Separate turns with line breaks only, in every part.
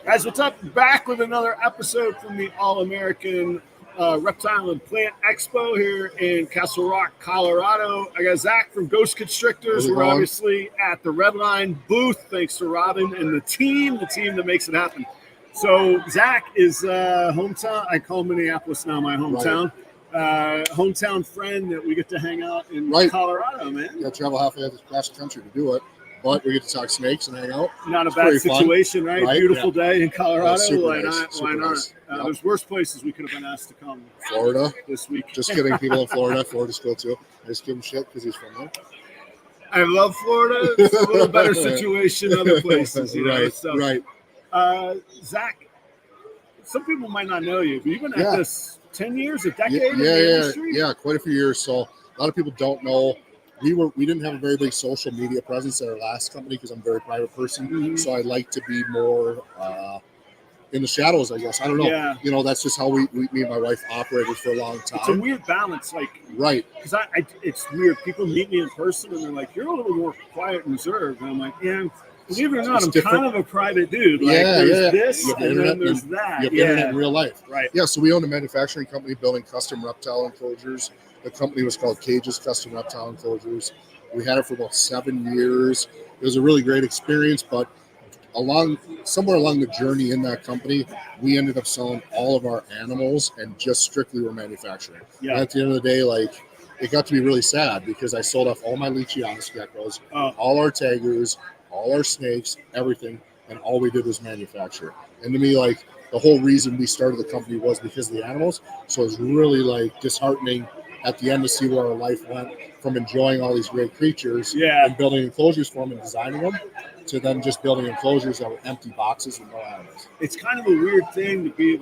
Guys, what's up? Back with another episode from the All-American Reptile and Plant Expo here in Castle Rock, Colorado. I got Zack from Ghost Constrictors. We're obviously at the Redline booth, thanks to Robin and the team that makes it happen. So Zack is hometown. I call Minneapolis now my hometown. Right. Hometown friend that we get to hang out in Colorado, man.
You got to travel halfway across the country to do it. But we get to talk snakes and hang out.
Not a bad situation, right? Beautiful day in Colorado. Why
not?
Why not? There's worse places we could have been asked to come.
Florida
this week.
Just kidding. People in Florida. Florida's cool too. I just give him shit because he's from there.
I love Florida. It's a little better situation than other places. You know?
Right.
So,
right.
Zack, some people might not know you, but you've been at this 10 years, a decade in
the
industry?
Yeah, quite a few years. So a lot of people don't know. We didn't have a very big social media presence at our last company because I'm a very private person. Mm-hmm. So I like to be more in the shadows, I guess. I don't know.
Yeah.
You know, that's just how me and my wife operated for a long time.
It's a weird balance,
right?
Because it's weird. People meet me in person and they're like, "You're a little more quiet and reserved," and I'm like, "Yeah." Believe it or not, I'm kind of a private dude. There's this, and then there's that.
You have internet in real life.
Right.
Yeah, so we own a manufacturing company building custom reptile enclosures. The company was called Cage's Custom Reptile Enclosures. We had it for about 7 years. It was a really great experience, but somewhere along the journey in that company, we ended up selling all of our animals and just strictly were manufacturing. Yeah. And at the end of the day, it got to be really sad because I sold off all my Leachianus geckos, all our tigers, all our snakes, everything, and all we did was manufacture. And to me, the whole reason we started the company was because of the animals. So it was really disheartening at the end to see where our life went from enjoying all these great creatures and building enclosures for them and designing them to then just building enclosures that were empty boxes with no animals.
It's kind of a weird thing to be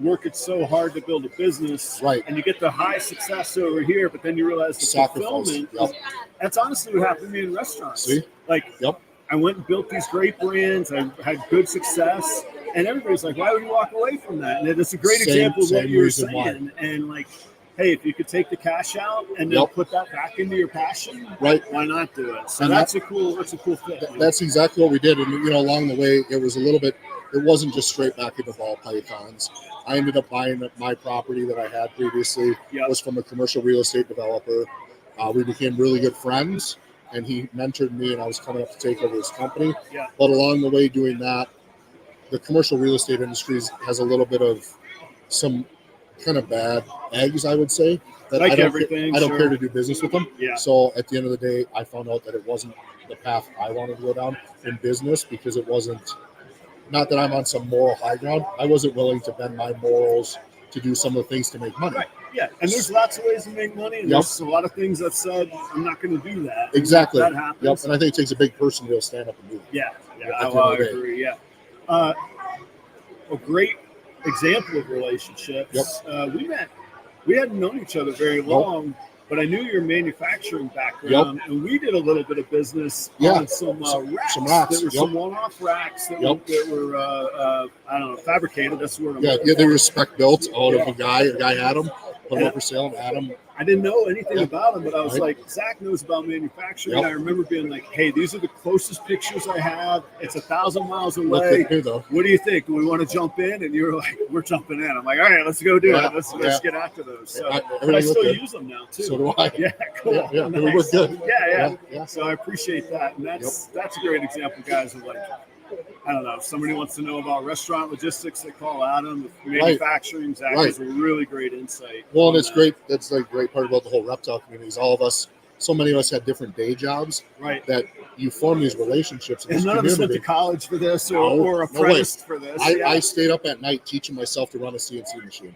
working so hard to build a business,
right?
And you get the high success over here, but then you realize the fulfillment. That's honestly what happened to me in restaurants.
See?
I went and built these great brands. I had good success, and everybody's like, "Why would you walk away from that?" And it's a great example of what you were saying. Why. And hey, if you could take the cash out and then put that back into your passion,
right?
Why not do it? So that's a cool fit.
That's exactly what we did. And along the way, it was a little bit. It wasn't just straight back into ball pythons. I ended up buying my property that I had previously was from a commercial real estate developer. We became really good friends, and he mentored me, and I was coming up to take over his company. Yeah. But along the way, doing that, the commercial real estate industry has a little bit of some kind of bad eggs, I would say. That I don't care to do business with them. Yeah. So at the end of the day, I found out that it wasn't the path I wanted to go down in business because it wasn't. Not that I'm on some moral high ground. I wasn't willing to bend my morals to do some of the things to make money.
Right. Yeah, and there's lots of ways to make money, and there's a lot of things that said, I'm not going to do that.
Exactly.
That happens.
Yep, and I think it takes a big person to be able to stand up and do it.
Yeah, I agree, yeah. A great example of relationships. We hadn't known each other very long, but I knew your manufacturing background, and we did a little bit of business on some racks. Some racks. There were some one-off racks that were I don't know, fabricated. That's the word.
They were spec built out of a guy. A guy had them, put them up for sale, and had them.
I didn't know anything about him, but I was like, Zack knows about manufacturing. I remember being like, hey, these are the closest pictures I have. It's 1,000 miles away. What do you think? Do we want to jump in? And you were like, we're jumping in. I'm like, all right, let's go do it. Let's get after those. So I still use them now, too.
So do I.
Yeah, cool.
Yeah, nice. It worked good.
Yeah. So I appreciate that. And that's a great example, guys, of I don't know, if somebody wants to know about restaurant logistics, they call Adam. With manufacturing, Zack has a really great insight.
Well, and it's great. That's the great part about the whole reptile community is all of us, so many of us had different day jobs that you form these relationships.
And none of us went to college for this or apprenticed for this.
I stayed up at night teaching myself to run a CNC machine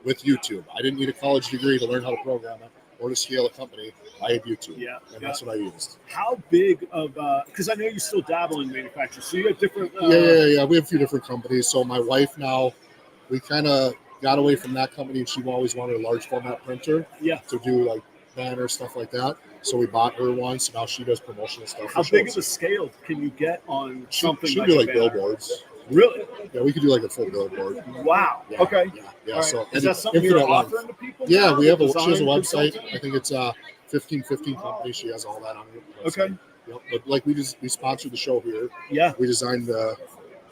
with YouTube. I didn't need a college degree to learn how to program it or to scale a company. I had YouTube, and that's what I used.
How big of because I know you still dabble in manufacturing, so you have different.
We have a few different companies. So my wife now, we kind of got away from that company, and she always wanted a large format printer. To do banners, stuff like that. So we bought her one. So now she does promotional stuff.
How big of a scale can you get on something?
She do billboards.
Really?
Yeah, we could do a full billboard.
Wow.
Yeah,
okay.
Yeah.
Right.
So
is that something you're offering to people?
Yeah, we have she has a website. I think it's 1515 company. She has all that on her website.
Okay.
But we sponsored the show here.
Yeah.
We designed the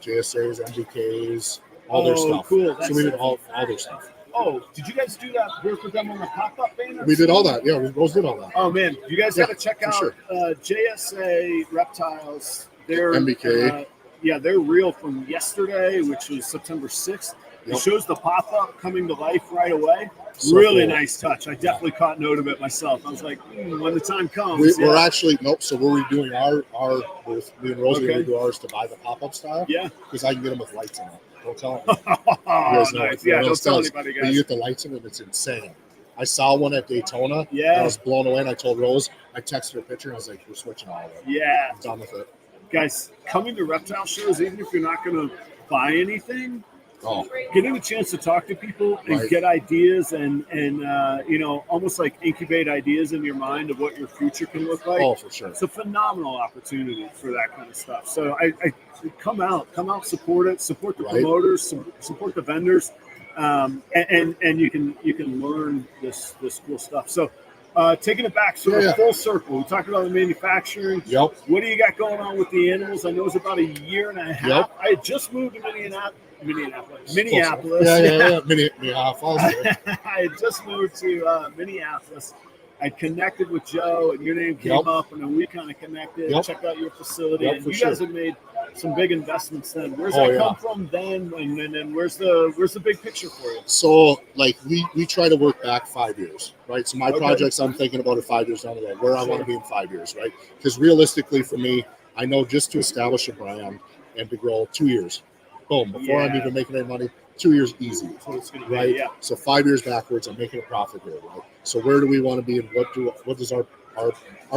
JSAs, MBKs, all their stuff.
Cool.
So we did all their stuff.
Oh, did you guys do that work with them on the pop-up banner?
We did all that. Yeah, we both did all that.
Oh man, you guys got to check out
sure.
JSA Reptiles. They're
MBK.
They're real from yesterday, which was September 6th. It shows the pop-up coming to life right away. So really cool. Nice touch. I definitely caught note of it myself. I was like, when the time comes.
We're actually, so we're redoing our booth. Me and Rosie are redo ours to buy the pop-up style.
Yeah.
Because I can get them with lights in it. Don't tell them.
Nice. Yeah, don't tell anybody, guys.
But you get the lights in it, it's insane. I saw one at Daytona.
Yeah.
I was blown away, and I told Rose, I texted her a picture, and I was like, we're switching all of it.
Yeah.
I'm done with it.
Guys, coming to reptile shows, even if you're not going to buy anything, getting a chance to talk to people and get ideas and almost like incubate ideas in your mind of what your future can look like.
Oh, for sure.
It's a phenomenal opportunity for that kind of stuff. So I come out, support it, support the promoters, support the vendors, and you can learn this cool stuff. So taking it back full circle, we talked about the manufacturing.
Yep.
What do you got going on with the animals? I know it's about a year and a half.
Yep.
I had just moved to Minneapolis.
Yeah. Minneapolis.
I had just moved to Minneapolis. I connected with Joe, and your name came up, and then we kind of connected. Checked out your facility, and you guys have made some big investments. Then where's that come from? Then, and then where's the big picture for you?
So, like we try to work back 5 years, right? So my projects, I'm thinking about it 5 years down the road, where I want to be in 5 years, right? Because realistically, for me, I know just to establish a brand and to grow 2 years. Boom. Before I'm even making any money, 2 years easy. Right? Yeah. So 5 years backwards, I'm making a profit here, right? So where do we want to be, and what does our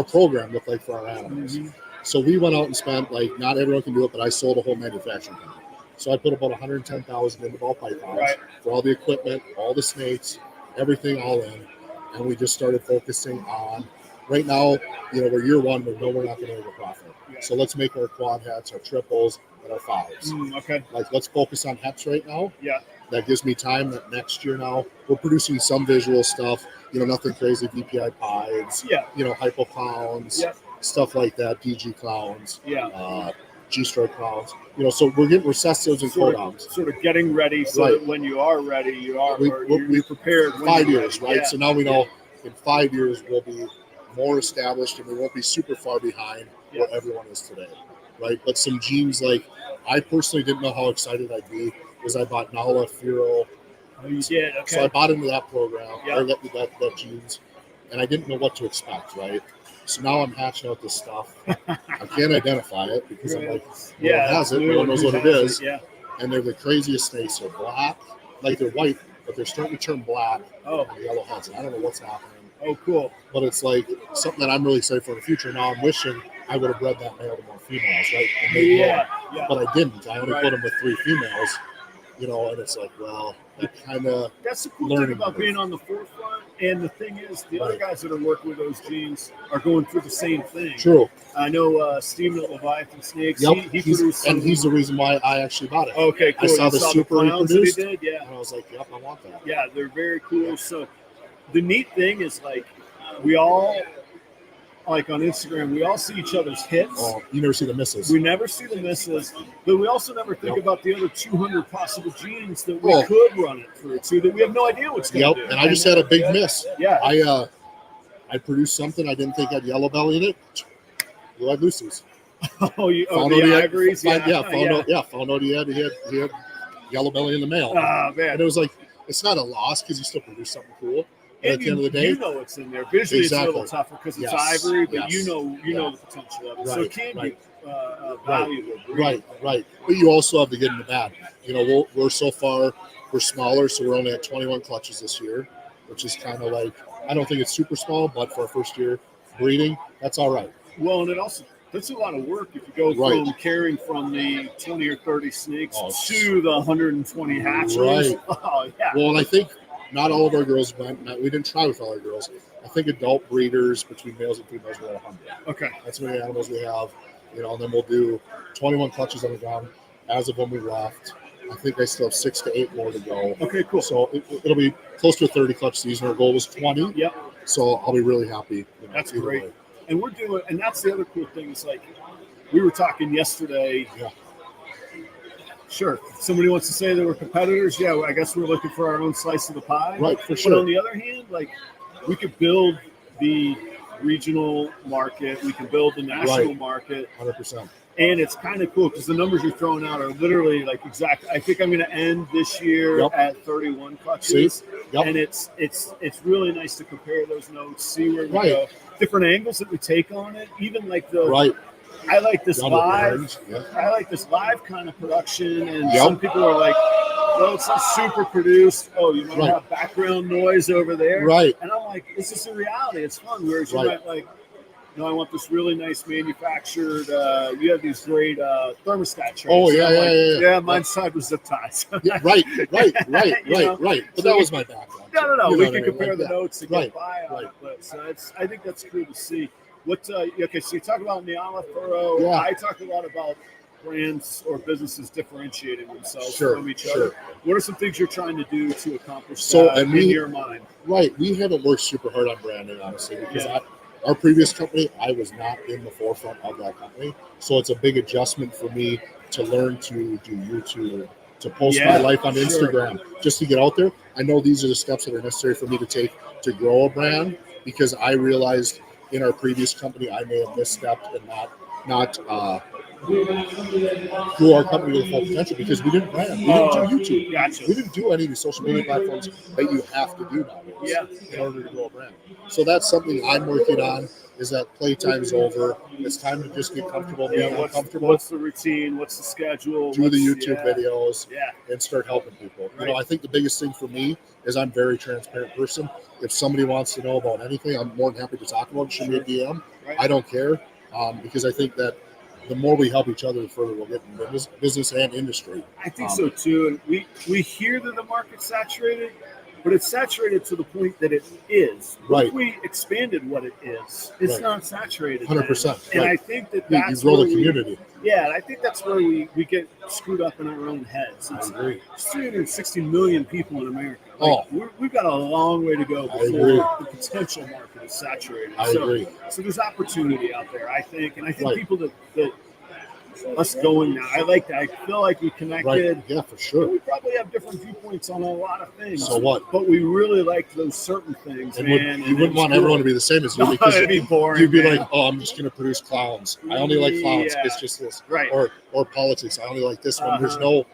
program look like for our animals? Mm-hmm. So we went out and spent, not everyone can do it, but I sold a whole manufacturing company. So I put about $110,000 into ball pythons for all the equipment, all the snakes, everything all in. And we just started focusing on, right now, we're year one, we know we're not going to make a profit. Yeah. So let's make our quad hats, our triples, and our fives. Let's focus on hats right now. Yeah. That gives me time that next year now, we're producing some visual stuff, nothing crazy, VPI pies, hypo clowns, stuff like that, DG clowns, G-stroke clowns. So we're recessives and codons.
Sort of getting ready so that when you are ready, you're prepared.
5 years, right? Yeah. So now we know in 5 years we'll be more established and we won't be super far behind where everyone is today, right? But some genes, I personally didn't know how excited I'd be because I bought Nala, Firo.
Oh, you did? Okay.
So I bought into that program, or that genes, and I didn't know what to expect, right? So now I'm hatching out this stuff. I can't identify it because I'm like, no one has it, no one knows what it is. Yeah. And they're the craziest snakes. They're black, they're white, but they're starting to turn black on the yellow heads. And I don't know what's happening.
Oh, cool.
But it's something that I'm really excited for in the future. Now I'm wishing I would have bred that male to more females, right? And but I didn't. I only put them with 3 females, and it's that kind of
that's the cool thing about being on the forefront. And the thing is, the other guys that are working with those genes are going through the same thing.
True.
I know Steven at Leviathan Snakes.
Yep.
He produced some,
and he's the reason why I actually bought it.
Okay, cool.
I saw the super
he produced, and
I was like, yep, I want that.
Yeah, they're very cool. So the neat thing is, we all, on Instagram, we all see each other's hits.
Oh, you never see the misses.
We never see the misses, but we also never think about the other 200 possible genes that we could run it through too, that we have no idea what's going to do.
And I just had a big miss.
Yeah.
I produced something I didn't think had yellow belly in it. Blue-eyed Lucy's.
The ivories?
Found out he had yellow belly in the male.
Oh, man.
And it was it's not a loss because you still produce something cool. But at the end of the day,
it's in there. Visually, it's a little tougher because it's ivory, but you know the potential of it. So it can be valuable.
Right. But you also have to get in the bag. We're so far, we're smaller, so we're only at 21 clutches this year, which is kind of I don't think it's super small, but for our first year breeding, that's all right.
Well, and that's a lot of work if you go from carrying from the 20 or 30 snakes to the 120 hatcheries.
Right.
Oh, yeah.
Well, and I think not all of our girls went. We didn't try with all our girls. I think adult breeders between males and females were at 100.
Okay.
That's how many animals we have. And then we'll do 21 clutches on the ground as of when we left. I think I still have 6 to 8 more to go.
Okay, cool.
So it'll be close to a 30 clutch season. Our goal was 20.
Yep.
So I'll be really happy.
That's great. Way. And we're doing, and that's the other cool thing is we were talking yesterday.
Yeah.
Sure. If somebody wants to say that we're competitors, yeah, I guess we're looking for our own slice of the pie.
Right, for
But
sure.
on the other hand, like, we could build the regional market, we can build the national market.
100%.
And it's kind of cool because the numbers you're throwing out are literally like exact. I think I'm going to end this year at 31 clutches, and it's really nice to compare those notes, see where we go, different angles that we take on it, even like the I like this live. I like this live kind of production, and some people are like, "Well, it's not super produced. Oh, you might have background noise over there."
Right.
And I'm like, "This is a reality. It's fun." Whereas you might like, "No, I want this really nice manufactured. You have these great thermostat trays."
Oh yeah,
yeah. Mine's side was zip ties.
Right. But that was my background.
No. We can compare the notes and get by on it. But so I think that's cool to see. What? Okay, so you talk about Niala Furrow.
Yeah.
I talk a lot about brands or businesses differentiating themselves from each other. What are some things you're trying to do to accomplish that in your mind?
Right. We haven't worked super hard on branding, honestly, because our previous company, I was not in the forefront of that company. So it's a big adjustment for me to learn to do YouTube, to post my life on Instagram, just to get out there. I know these are the steps that are necessary for me to take to grow a brand, because I realized in our previous company, I may have misstepped and not grew our company to the full potential because we didn't brand. We didn't do YouTube.
Gotcha.
We didn't do any of these social media platforms that you have to do nowadays in order to grow a brand. So that's something I'm working on, is that playtime's over. It's time to just get comfortable being uncomfortable.
What's the routine? What's the schedule?
Do the YouTube videos and start helping people. You know, I think the biggest thing for me is I'm a very transparent person. If somebody wants to know about anything, I'm more than happy to talk about it. Shoot me a DM. I don't care, because I think that the more we help each other, the further we'll get in business and industry.
I think so too. And we hear that the market's saturated, but it's saturated to the point that it is. If we expanded what it is, it's not saturated.
100%.
And I think that's
you grow the community.
And I think that's where we get screwed up in our own heads.
I agree.
There's 360 million people in America. We've got a long way to go before the potential market is saturated.
I agree.
So there's opportunity out there, I think. And I think people that us going now, I like that. I feel like we connected.
Yeah, for sure.
We probably have different viewpoints on a lot of things.
So what?
But we really like those certain things,
and
man.
You wouldn't want everyone to be the same as you, because
it'd be boring.
You'd be like, "Oh, I'm just going to produce clowns. I only like clowns. It's just this."
Right.
Or politics. I only like this one. There's no.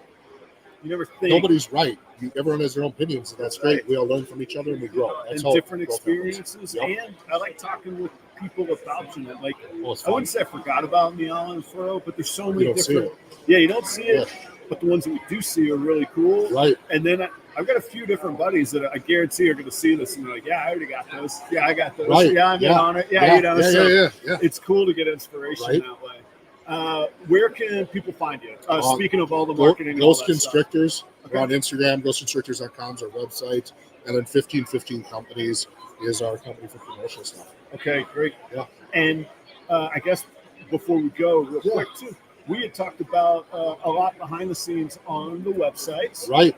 You never think.
Nobody's right. Everyone has their own opinions, and that's great. We all learn from each other and we grow. That's
and different experiences. And I like talking with people about you. Like, I wouldn't say I forgot about Niala and Furrow, but there's so many different. Yeah, you don't see it, but the ones that we do see are really cool.
Right.
And then I've got a few different buddies that I guarantee are going to see this and they're like, "Yeah, I already got those. Yeah, I got those.
Right.
Yeah, I'm in on it. Yeah, you know."
Yeah.
It's cool to get inspiration that way. Where can people find you? Speaking of all the marketing,
Ghost Constrictors on Instagram, ghostconstrictors.com is our website, and then 1515 Companies is our company for commercial stuff.
Okay, great.
Yeah.
And I guess before we go, real quick too, we had talked about a lot behind the scenes on the websites.
Right.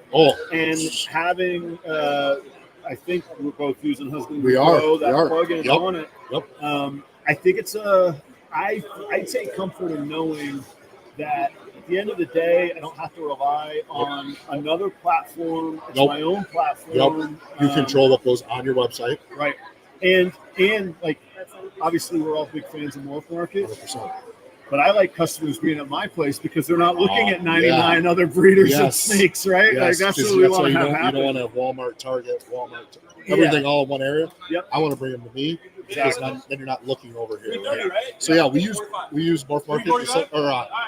And having, I think we're both using Husbandry.
We are.
Plugin on it.
Yep.
I think it's I take comfort in knowing that at the end of the day, I don't have to rely on another platform. It's my own platform.
You control what goes on your website.
Right. And like, obviously we're all big fans of Morph Market.
100%.
But I like customers being at my place because they're not looking at 99 other breeders of snakes, right?
Yes.
Like, that's what we want to have happen.
You don't want to have Walmart, Target, everything all in one area.
Yep.
I want to bring them to me. Because then you're not looking over here. So we use Morph Market,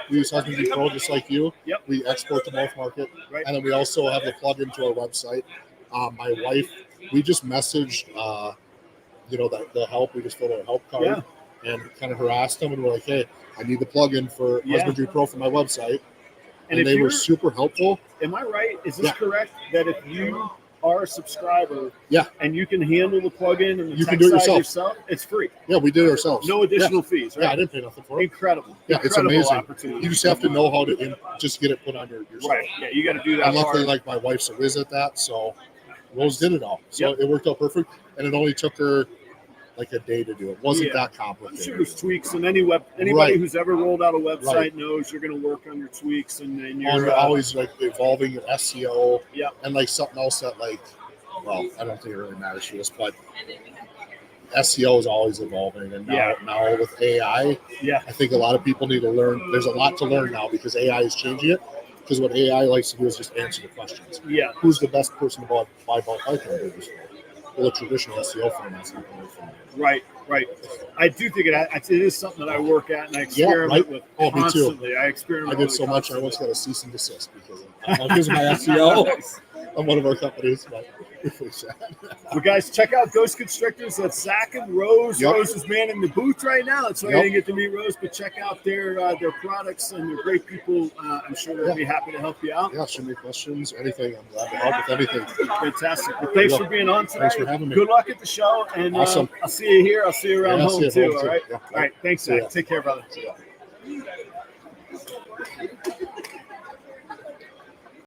we use Husbandry Pro just like you.
Yep.
We export to Morph Market, and then we also have the plug-in to our website. My wife, we just messaged, the help. We just filled out a help card and kind of harassed them, and we're like, "Hey, I need the plug-in for Husbandry Pro for my website," and they were super helpful.
Am I right? Is this correct that if you are a subscriber, and you can handle the plugin and the
can do it yourself.
It's free.
Yeah, we did it ourselves.
No additional fees, right?
Yeah, I didn't pay nothing for it.
Incredible.
Yeah, it's amazing. You just have to know how to just get it put on your stuff.
Right. Yeah, you got to do that.
And luckily, my wife's a whiz at that, so Rose did it all. So it worked out perfect. And it only took her like a day to do it. It wasn't that
I'm
complicated.
sure there's tweaks, and anybody who's ever rolled out a website knows you're going to work on your tweaks, and then you're
always like evolving your SEO.
Yeah.
And like something else that I don't think it really matters to us, but SEO is always evolving, and now with AI, I think a lot of people need to learn. There's a lot to learn now because AI is changing it. Because what AI likes to do is just answer the questions.
Yeah.
Who's the best person to buy bulk hiking business for? Well, a traditional SEO firm that's not going to from
Right. I do think it is something that I work at and I experiment with constantly.
Me too.
I experiment.
I did so much. I once got a cease and desist because of my SEO on one of our companies. But
well, guys, check out Ghost Constrictors. That's Zack and Rose.
Yep.
Rose is manning the booth right now. That's why I didn't get to meet Rose, but check out their products, and they're great people. I'm sure they'll be happy to help you out.
Yeah, shoot me questions, anything. I'm glad to help with anything.
Fantastic. Well, thanks for being on today.
Thanks for having me.
Good luck at the show, and
awesome.
I'll see you here. I'll see you around home too. All right.
Yeah.
All right. Thanks, Zack. Take care, brother.